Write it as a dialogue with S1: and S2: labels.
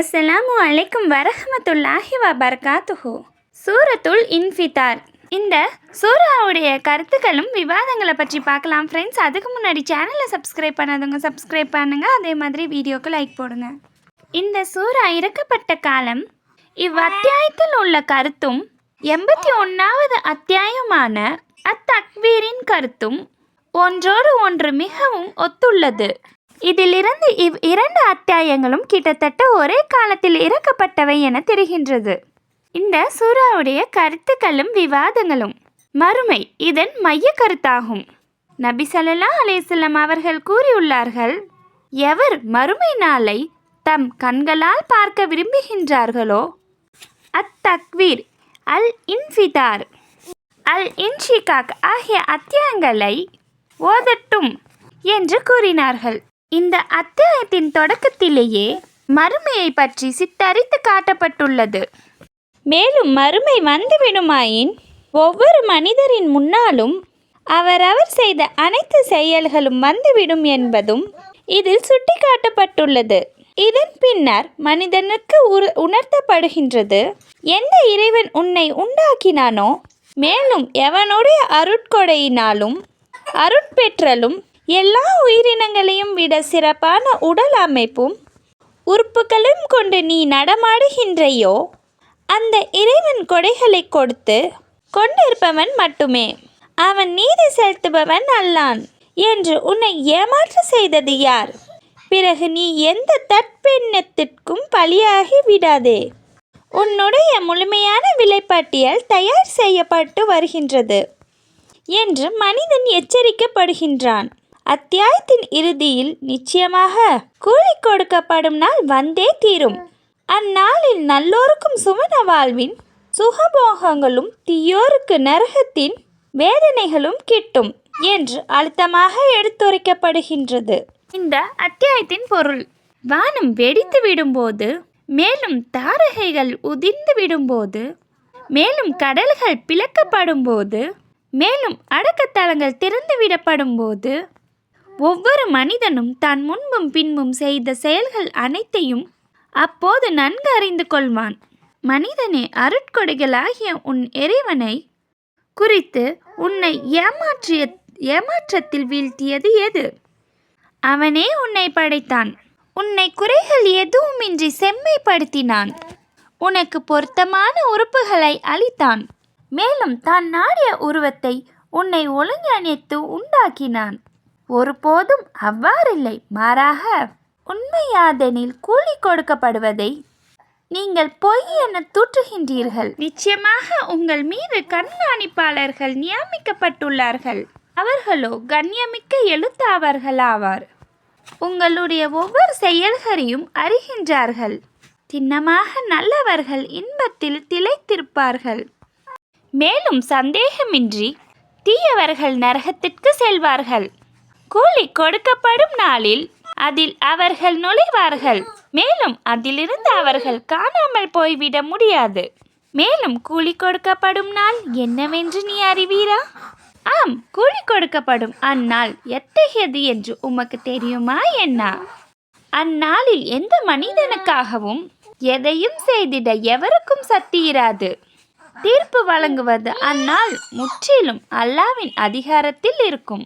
S1: அஸ்ஸலாமு அலைக்கும் வரஹ்மத்துல்லாஹி வபரகாத்துஹு. சூரத்துல் இன்ஃபிதார். இந்த சூறாவுடைய கருத்துக்களும் விவாதங்களை பற்றி பார்க்கலாம் ஃப்ரெண்ட்ஸ். அதுக்கு முன்னாடி சேனலை சப்ஸ்கிரைப் பண்ணாதவங்க சப்ஸ்கிரைப் பண்ணுங்கள். அதே மாதிரி வீடியோக்கு லைக் போடுங்க. இந்த சூறா இறக்கப்பட்ட காலம், இவ்வத்தியாயத்தில் உள்ள கருத்தும் 81வது அத்தியாயமான அத்தக்வீரின் கருத்தும் ஒன்றோடு ஒன்று மிகவும் ஒத்துள்ளது. இதிலிருந்து இரண்டு அத்தியாயங்களும் கிட்டத்தட்ட ஒரே காலத்தில் இறக்கப்பட்டவை என தெரிகின்றது. இந்த சூறாவுடைய கருத்துக்களும் விவாதங்களும். மறுமை இதன் மைய கருத்தாகும். நபி ஸல்லல்லாஹு அலைஹி வஸல்லம் அவர்கள் கூறியுள்ளார்கள், எவர் மறுமை நாளை தம் கண்களால் பார்க்க விரும்புகின்றார்களோ அத்தக்வீர், அல் இன்ஃபிதார், அல் இன்ஷிகாக் ஆகிய அத்தியாயங்களை ஓதட்டும் என்று கூறினார்கள். இந்த அத்தியாயத்தின் தொடக்கத்திலேயே மறுமையை பற்றி சித்தரித்து காட்டப்பட்டுள்ளது. மேலும் மறுமை வந்துவிடுமாயின் ஒவ்வொரு மனிதரின் முன்னாலும் அவரவர் செய்த அனைத்து செயல்களும் வந்துவிடும் என்பதும் இதில் சுட்டிக்காட்டப்பட்டுள்ளது. இதன் பின்னர் மனிதனுக்கு உணர்த்தப்படுகின்றது, எந்த இறைவன் உன்னை உண்டாக்கினானோ, மேலும் எவனுடைய அருட்கொடையினாலும் அருட்பெற்றலும் எல்லா உயிரினங்களையும் விட சிறப்பான உடல் அமைப்பும் உறுப்புகளும் கொண்டு நீ நடமாடுகின்றையோ, அந்த இறைவன் கொடைகளை கொடுத்து கொண்டிருப்பவன் மட்டுமே. அவன் நீதி செலுத்துபவன் அல்லான் என்று உன்னை ஏமாற்ற செய்தது யார்? பிறகு நீ எந்த தற்பெண்ணத்திற்கும் பலியாகி விடாதே. உன்னுடைய முழுமையான விலைப்பட்டியல் தயார் செய்யப்பட்டு வருகின்றது என்று மனிதன் எச்சரிக்கப்படுகின்றான். அத்தியாயத்தின் இறுதியில் நிச்சயமாக கூலி கொடுக்கப்படும் நாள் வந்தே தீரும். அந்நாளில் நல்லோருக்கும் சுவன வாழ்வின் சுகபோகங்களும் தீயோருக்கு நரகத்தின் வேதனைகளும் கிட்டும் என்று அழுத்தமாக எடுத்துரைக்கப்படுகின்றது. இந்த அத்தியாயத்தின் பொருள், வானம் வெடித்து விடும்போது, மேலும் தாரகைகள் உதிர்ந்து விடும்போது, மேலும் கடல்கள் பிளக்கப்படும் போது, மேலும் அடக்கத்தலங்கள் திறந்து விடப்படும் போது, ஒவ்வொரு மனிதனும் தான் முன்பும் பின்பும் செய்த செயல்கள் அனைத்தையும் அப்போது நன்கு அறிந்து கொள்வான். மனிதனே, அருட்கொடைகளாகிய உன் இறைவனை குறித்து உன்னை ஏமாற்றத்தில் வீழ்த்தியது எது? அவனே உன்னை படைத்தான், உன்னை குறைகள் எதுவுமின்றி செம்மைப்படுத்தினான், உனக்கு பொருத்தமான உறுப்புகளை அளித்தான், மேலும் தான் நாடிய உருவத்தை உன்னை ஒழுங்கமைத்து உண்டாக்கினான். ஒருபோதும் அவ்வாறில்லை, மாறாக உண்மையாதெனில் கூலி கொடுக்கப்படுவதை நீங்கள் பொய் என தூற்றுகின்றீர்கள். நிச்சயமாக உங்கள் மீது கண்காணிப்பாளர்கள் நியமிக்கப்பட்டுள்ளார்கள். அவர்களோ கண்ணியமிக்க எழுத்தாளர்களாவார். உங்களுடைய ஒவ்வொரு செயல்களையும் அறிகின்றார்கள். திண்ணமாக நல்லவர்கள் இன்பத்தில் திளைத்திருப்பார்கள். மேலும் சந்தேகமின்றி தீயவர்கள் நரகத்திற்கு செல்வார்கள். கூலி கொடுக்கப்படும் நாளில் அதில் அவர்கள் நுழைவார்கள். மேலும் அதிலிருந்து அவர்கள் காணாமல் போய்விட முடியாது. மேலும் கூலி கொடுக்கப்படும் நாள் என்னவென்று நீ அறிவீரா? ஆம், கூலி கொடுக்கப்படும் அந்நாள் எத்தகையது என்று உமக்கு தெரியுமா என்ன? அந்நாளில் எந்த மனிதனுக்காகவும் எதையும் செய்திட எவருக்கும் சக்தி இராது. தீர்ப்பு வழங்குவது அந்நாள் முற்றிலும் அல்லாஹ்வின் அதிகாரத்தில் இருக்கும்.